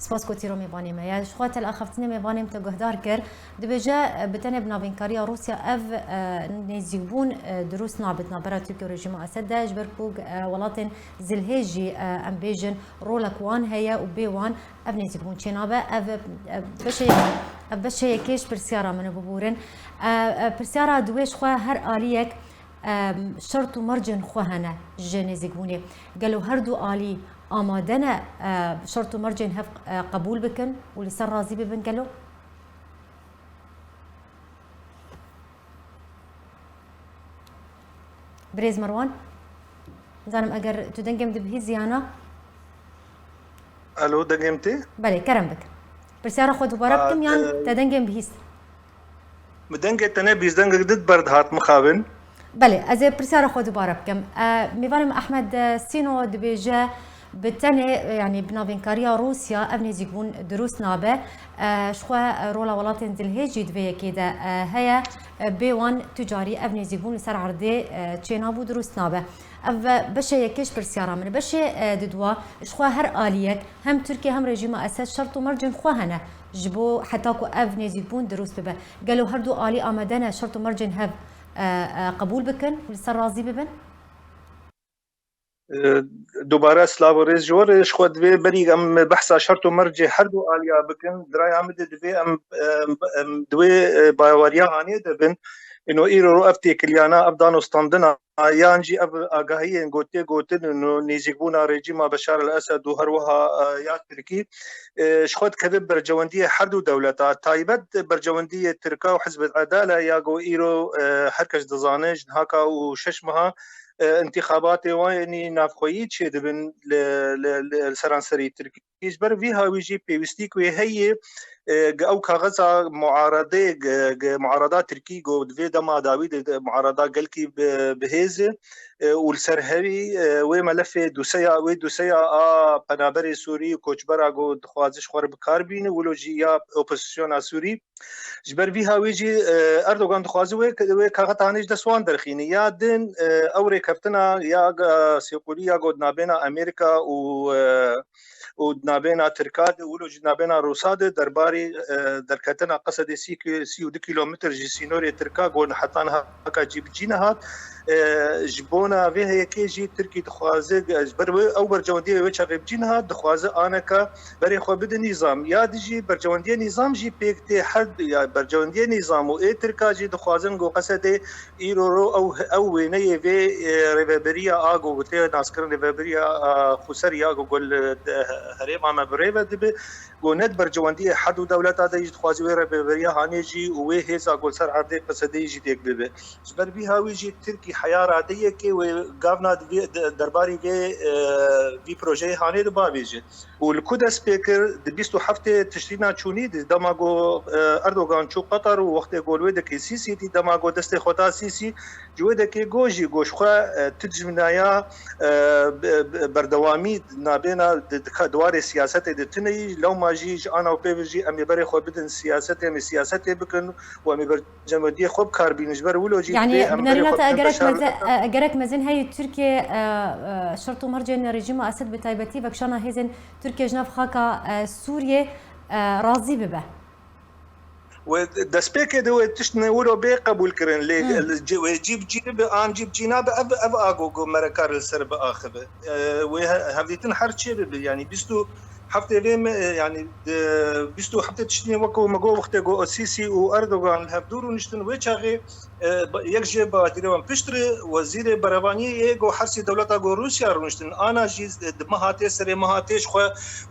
سپاس کوتیرو میوانی ما یا شخوات الاخفتنی میوانیم تا گهدار کر دبیجا بتنه بناوینکاریا روسیا اف نزیبون دروس نابتنا برای ترکیه رژیم اسد داش برکوگ ولاتن زلهجی ام بیجن رولکوان هيا وبيوان اف نزیبون چنابه اف بشه کیش پرسیارا من ببورن پرسیارا دویش خو هر آلیک شرط و مرجن خوهنه جنزیگونی قالوا هردو آلی آمادنا شرط و مرجن هف قبول بكن ولسر راضي ببن قالوا بريز مروان زانم اگر تدنجم دبهيزي انا الو دنجمتي بله كرم بك برسيارة خود باربكم يان تدنجم بهيز مدنجة تنبيز دنجة ضد برد هات مخابن بله از برسيارة خود باربكم ميفانم احمد سينو دبيجا بالتالي يعني بنافينكاريا روسيا ابني زيكون دروس نابه شخوا رولا ولاتن دلهجي دبي كده هيا بيوان تجاري ابني زيكون سر عرضي تشينابو دروس نابه اف بشه يكش برسيارة من بشه ددوا شخوا هر آليك هم تركيا هم رجيم اسد شرط مرجن خواهنا جبو حتى كو ابني زيكون دروس ببه قالوا هردو آلي آمدنا شرط مرجن هب قبول بكن ولسر راضي ببن دوباره سلاو ريز جور شخو دوی بری ام بحثا شرط و مرجع هر دو آلیا بکن درای عمد دوی ام دوی باوریا هانی دبن انه ایرو رو افتی کلیانا ابدان استاندنا یانجی اب آگاهی گوتن انه نیزیگونا رژیم بشار الاسد و هر وها یا ترکی شخوت كذب برجوندية حردو دولتا تايبت برجوندية تركا وحزب العدالة ياغو ايرو هركش دزانج هاكا وششمها انتخابات واني نافخويت شد بن لسرانسري تركي جبر فيها ويجي بيستيك وهي او كاغزا معارضات تركي جو في دما داوود معارضات قلكي بهيزه والسرهري وملف دوسيا بنابري سوري كوچبرا جو خوازش خور بكاربين ولوجيا اوبوزيسيون سوري جبر فيها ويجي اردوغان دخوازي و كاغتانيش دسوان درخيني يا دين اوري كفتنا يا سيقوليا جو نابينا امريكا ودنابينا تركاد ولو جنابينا روساد درباري دركتنا قصد سي 2 كيلومتر جي سينوري تركا قول حطانها هكا جيب جينها جبونا فيها يكيجي تركي دخوازي جبر او برجونديه وچا بجينها دخوازي انكا بري خو بد نظام يا دجي برجونديه نظام جي بيكتي حد يا برجونديه نظام و تركا جي دخوازن جو قصد ايرو او ويني في ريفبريا اغو بتي ناسكر ريفبريا خسريا قول هريما ما بريفه دبي قوند برجونديه حد دولتا دجي دخوازي ريفبريا هانيجي وهي هيزا قول سر عرض قصد يجي ديك بي جبر بيها ويجي تركي حياه عاديه كي وغافنا درباري في بروجي هاني دبابيجي والكودا سبيكر دبيستو حفته تشرينا تشوني دماغو اردوغان شو قطر ووقت يقول ودك سيسي دي دماغو دست خوتا سيسي جودك جوجي غوشخه تجمنايا بردوامي نابينا دوار سياسه دتني لو ما جي انا وبيجي ام بري خو بدن سياسته بكن وام برجمدي خوب كاربين جبر ولوجي يعني بنرينا اجرك مزن هي تركيا شرط مرجن رجيم اسد بتايبتي بكشانا هيزن تركيا جناف خاكا سوريا راضي ببه ودسبيك دو تشتني ولو بقبول كرن لي جيب ان جيب جناب اب اغو مركار السرب اخبه وهذيتن حرشي يعني بيستو حفته ليم يعني بيستو حفته تشتني وكو مغو وقت جو سيسي واردوغان هبدورو نشتن ويچاغي يكجي باديرون بيشتري وزير بريفاني يجو حرسي دولتا جو روسيا رونشتن انا جيز مهاتي سري مهاتيش خو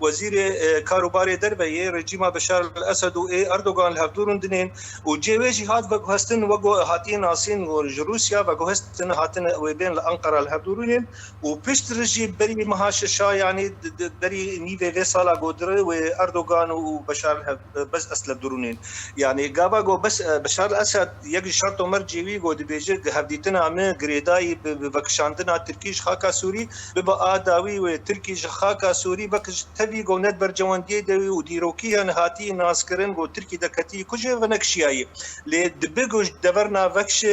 وزير كاروباري دربي رجيم بشار الاسد و اردوغان هبدورون دنين وجيويجي هات وكو هستن وكو هاتين ناسين روسيا وكو هستن هاتن وبين الانقره الهبدورين وبيشتري جي بري مهاششا يعني دري نيفي سالا قدر واردوغان وبشار بس اسلب درونين يعني غابا جو بس بشار الاسد يجي شرطه مرجوي قد بيجي هبديتنا من جريداي بكشاندنا تركيش خاكا سوري ببقى داوي وتركيش خاكا سوري بكش تبي قو ندبر جواندي دوي وديروكي هاتي ناسكرن قو تركي دكتي كوجه ونكشياي لدبقو دبرنا فكش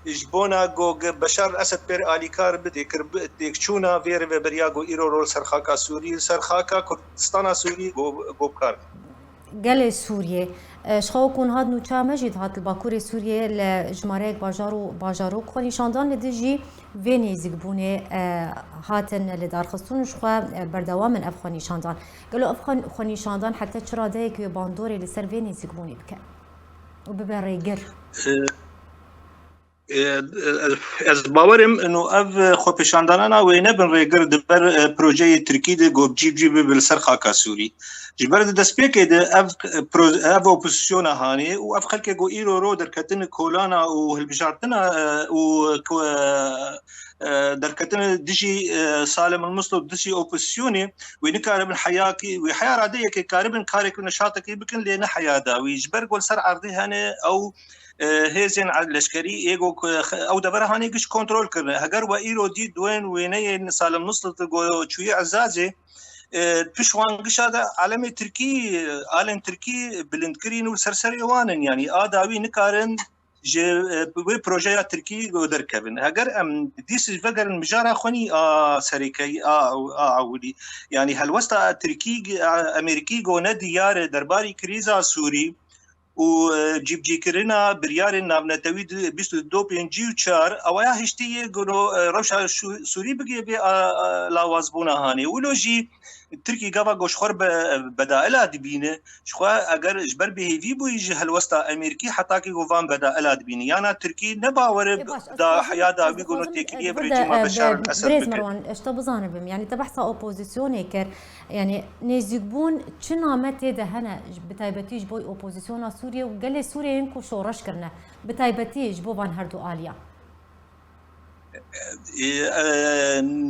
جبونا قو بشار الاسد بير اليكار بديكر ديكشونا فير بريا قو ايرو رول سرخاكا سوري سرخاكا كردستان سوري قو بكار قال سوريا شخو كون هاد نوچا مجد هات الباكوري سوريا لجماريك باجارو خوني شاندان لدجي فيني زيقبوني هاتن لدار خصون شخوا بردوا من افخوني شاندان قالوا افخوني شاندان حتى تشرا دايك باندوري لسر فيني زيقبوني بك وببريقر از باورم انه اف خو پیشاندانا وینه بن ریگر دبر پروژه ترکی د گوب جی بل سرخاکا سوری جبر د سپیک د اف اپوزیسیون هاني او اف خلک گو ایرو رو درکتن کولانا او هلبجارتنا او دركتنا دشي سالم المصلب دشي اوبوزيسيوني وينكارب حياكي وحياه عاديه كي كاربن كارك نشاطك يمكن لنا حياه دا ويجبر قول سر عرضي هنا او هيزن على العسكري ايجو او دبر هاني قش كنترول كرنا هجر وايرو دي دوين ويني سالم المصلب جو شويه عزازي بشوان قش هذا عالمي تركي عالم تركي بلندكرين وسرسري وانن يعني اداوي نكارن جي بروجيا تركي ودر كابن هاجر ام ديس فجر المجارة خوني سريكي عودي يعني هالوسط تركي امريكي جو نديار درباري كريزا سوري وجيب جيكرنا بريار نامنتوي 22 بنجي وشار اويا هشتي قولوا روشا سوري بقي بي لاوازبونا هاني ولوجي تركي قبا قوش خور بدائل دبينه شخوا اگر جبر بهيفي بو يجي هالوسط امريكي حتى كي غوفان بدائل دبينه يعني تركي نباور دا حياه دا بيقولوا تكليه بريجيما بشار الاسد بريز مروان اشتا بزانبم يعني تبحثا اوبوزيسيون كر يعني نيزيقبون چنا متى ده هنا بتايبتيج بو اوبوزيسيون سوريا وقال سوريا ينكو شورش كرنا بتايبتيج بو بان هردو آليا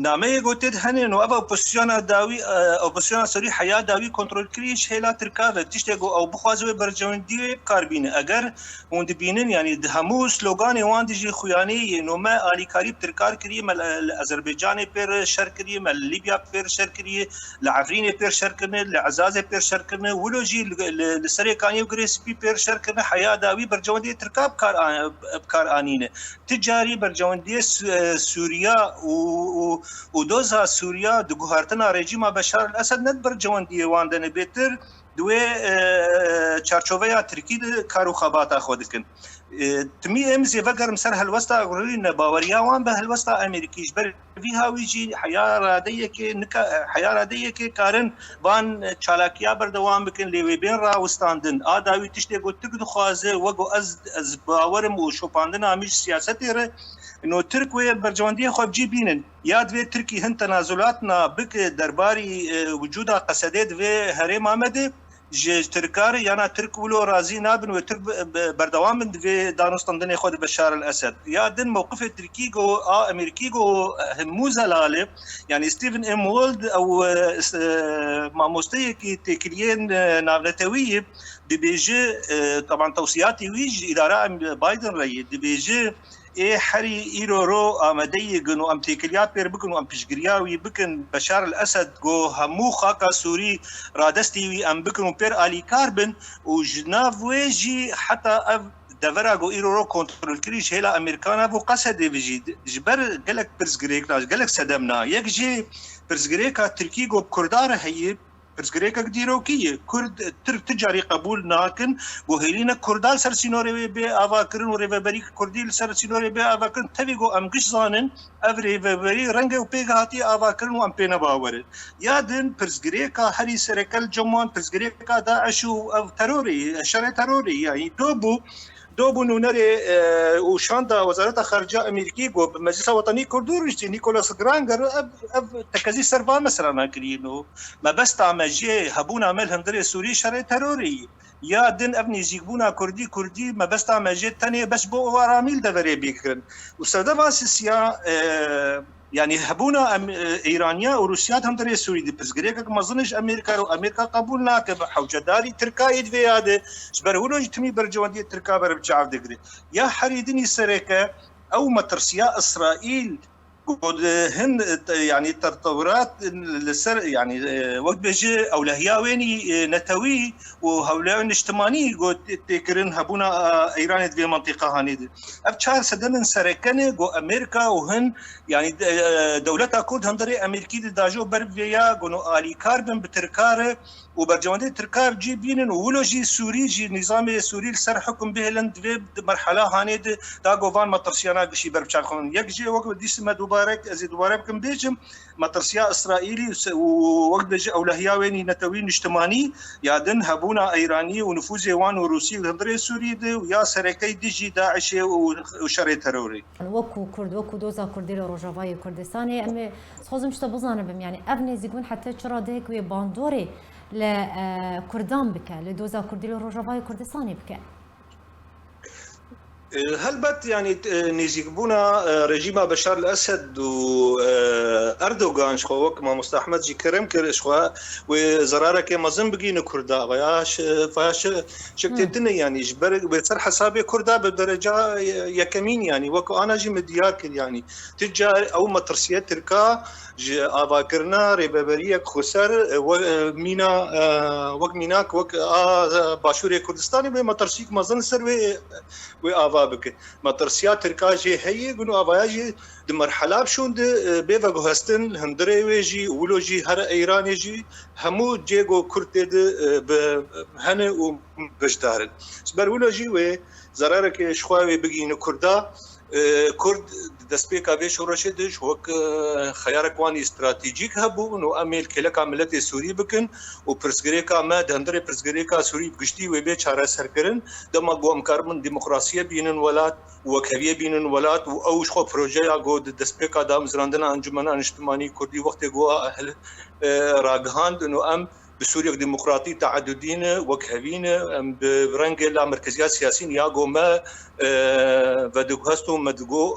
نامه گوتید هنه نو اوا اپوزیسیون داوی اپوزیسیون سوری حیا داوی کنترل کریش هلا ترکاو تشته گو او بخوازو برجوندی کاربینه اگر وند بینن یعنی همو سلوگان وان دیجی خویانی نو ما الی کاریب ترکار کری مل آذربایجان پر شر کری مل لیبیا پر شر کری لعفرین پر شر کنه لعزاز پر شر کنه ولوجی لسری کانی گریس پی پر شر کنه حیا داوی برجوندی ترکاب کار انینه تجاری برجوندی سوريا ودوزها سوريا دغهرتنا رژیم بشار الاسد ندبر جواندی واندن بهتر دوی چارچوبه ترکی کارو خبات خودکن تمی امزی وگر مسر هلوستا غرین باوریا وان به هلوستا امریکیش بر فيها ويجي حياه راديه كي كارن بان چالاكيا بردوام بكن لي بين را وستاندن اداوي تشتي قلت تقدو خوازه وقو از باورم وشوباندنا مش سياستي انه تركيا برجوانديه خو بجيبينن ياد في تركي هن تنازلاتنا بك درباري وجودها قصدت في هرم امده تركار يعني ترك ولو رازي نابن وترك بردوام في دانستاندن خود بشار الاسد يادن موقف تركي جو امريكي جو همو زلاله يعني ستيفن ام وولد او ماموستي كي تكلين نافلتوي دي بيجي طبعا توصياتي ويج اداره بايدن ري دي بيجي اي حري ايرورو امدي جنو امتيكليات بير بكن ام بيشغرياوي بكن بشار الاسد جو همو خاكا سوري رادستي ام بكن بير الي كاربن وجناف ويجي حتى دفرا جو ايرورو كنترول كريش هلا امريكانا بو قصد بيجي جبر قالك برزغريك قالك سدمنا يجي برزغريكا تركي جو بكردار هي برزغريكا ديروكيه كرد تجاري قبول ناكن وهيلينا كردال سرسينوري بي افاكرن وريفبريك كرديل سرسينوري بي افاكرن تبيغو امقش زانن افري فبري رنگ وبيغاتي افاكرن وام بينا باور يادن برزغريكا هري سركل جمان برزغريكا داعش او تروري شر تروري يعني دوبو نونري وشاندا وزارة خارجية أمريكي جو بمجلس وطني كردورج نيكولاس غرانجر تكازي سرفان مثلا كرينو ما بس تعمجي هبون عمل هندري سوري شر تروري يا دن ابني جيبونا كردي ما بس تعمجي تاني بس بو وراميل دفري بيكرن وسودا باسيسيا يعني هبونا ايرانيا وروسيا هم دري سوري دي بس غريك ما ظنش امريكا قبول ناكب حوجداري تركاي دي هذا شبرهولو يتمي برجوندي تركا بربجاف دغري يا حريدني سركه او مترسيا اسرائيل هن يعني تطورات يعني وقت بيجي او لهيا ويني نتوي وهؤلاء الاجتماعي قلت تكرن هبونا ايران في منطقه هاني ابشار سدن سركنه جو امريكا وهن يعني دولتها كود هندري امريكي داجو برفيا قنو الي كاربن بتركاره وبرجوندي تركار جي بينن ولوجي سوري جي نظام سوري سر حكم به لند في مرحله هاني دا غوفان مترسيانا شي بربشار خون يجي وقت ديس ما دوبارك ازي دوبارك كم بيجم مترسيا اسرائيلي ووقت بيجي اولهيا وين نتوين اجتماعي يادن هبونا ايراني ونفوذ وان وروسي هندري سوري دي ويا سركي ديجي داعش وشري تروري وكو كرد وكو دوزا كردي روجافاي كردستاني ام سوزم شتا بزانه بم يعني افني زيكون حتى تشرا ديك وي باندوري لكردان بك لدوزا كردي روجافاي كردستاني بك هل بت يعني نيزيكبونا رجيم بشار الاسد واردوغان شخوك ما مستحمد جي كرم كرشخوا وزرارك ما زنبقي نكردا فياش شكتتني يعني جبر بصر حسابي كردا بدرجه يكمين يعني وكو انا جي مدياك يعني تجا او مترسيات تركا افاكرنا ريبابريك خسر ومينا وك ميناك وك باشوري كردستاني بمترسيك ما زن سر و بك مترسيا تركاجي هي قنو افاجي دمرحله بشوند بيفغو هستن هندري ويجي ولوجي هر ايراني جي همو جيغو كرتد بهن وبجدار سبر ولوجي و زرارك شخواوي بگين كردا كرد دسبيكا بيش ورشدش وك خيارك واني استراتيجيك هبو انه اميل كلكا ملت سوري بكن وبرسغريكا ما دندري برسغريكا سوري بگشتي وبي چاره سركرن دما قوم كارمن ديمقراطيه بينن ولات وكبيه بينن ولات او شخو بروجيا قود دسبيكا دام زراندنا انجمنا اجتماعي كردي وقت جو اهل راغهاند انه ام بسوريا ديمقراطي تعددين وكهبين برنج لا مركزيات سياسيين ياغو ما بدوهستو مدغو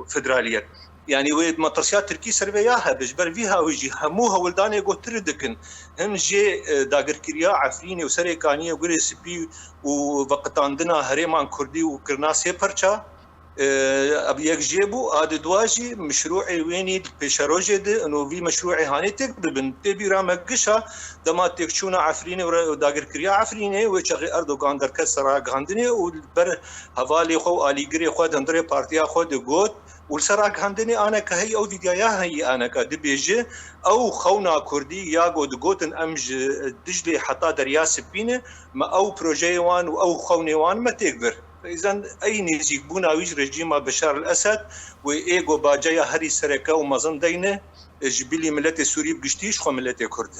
فدراليا يعني ويد مترسيات تركي سربياها بجبر فيها ويجي هموها ولداني جو تردكن هم جي داغر كريا عفريني وسريكانيه وغري سبي ووقت عندنا هريمان كردي وكرناسي برشا ابي يجيبو هذا دواجي مشروعي ويني بشروجي انه في مشروعي هاني تقريبا تبي رامقشا دما تكشونا عفريني وداغر كريا عفريني وشغي اردوغان در كسرا غاندني وبر حوالي خو الي غري خو دندري بارتيا خو دغوت والسراك هندني انا كهي او فيديا هي انا كدبيجي او خونا كردي ياغو دغوتن امج دجلي حتى دريا سبينه ما او بروجي وان او خوني وان ما تقدر إذا أي نيزيك بونا ويج رجيم بشار الأسد وإيجو باجايا هري سركة ومازن دينه جبلي ملت سوري بقشتيش خو ملت كرد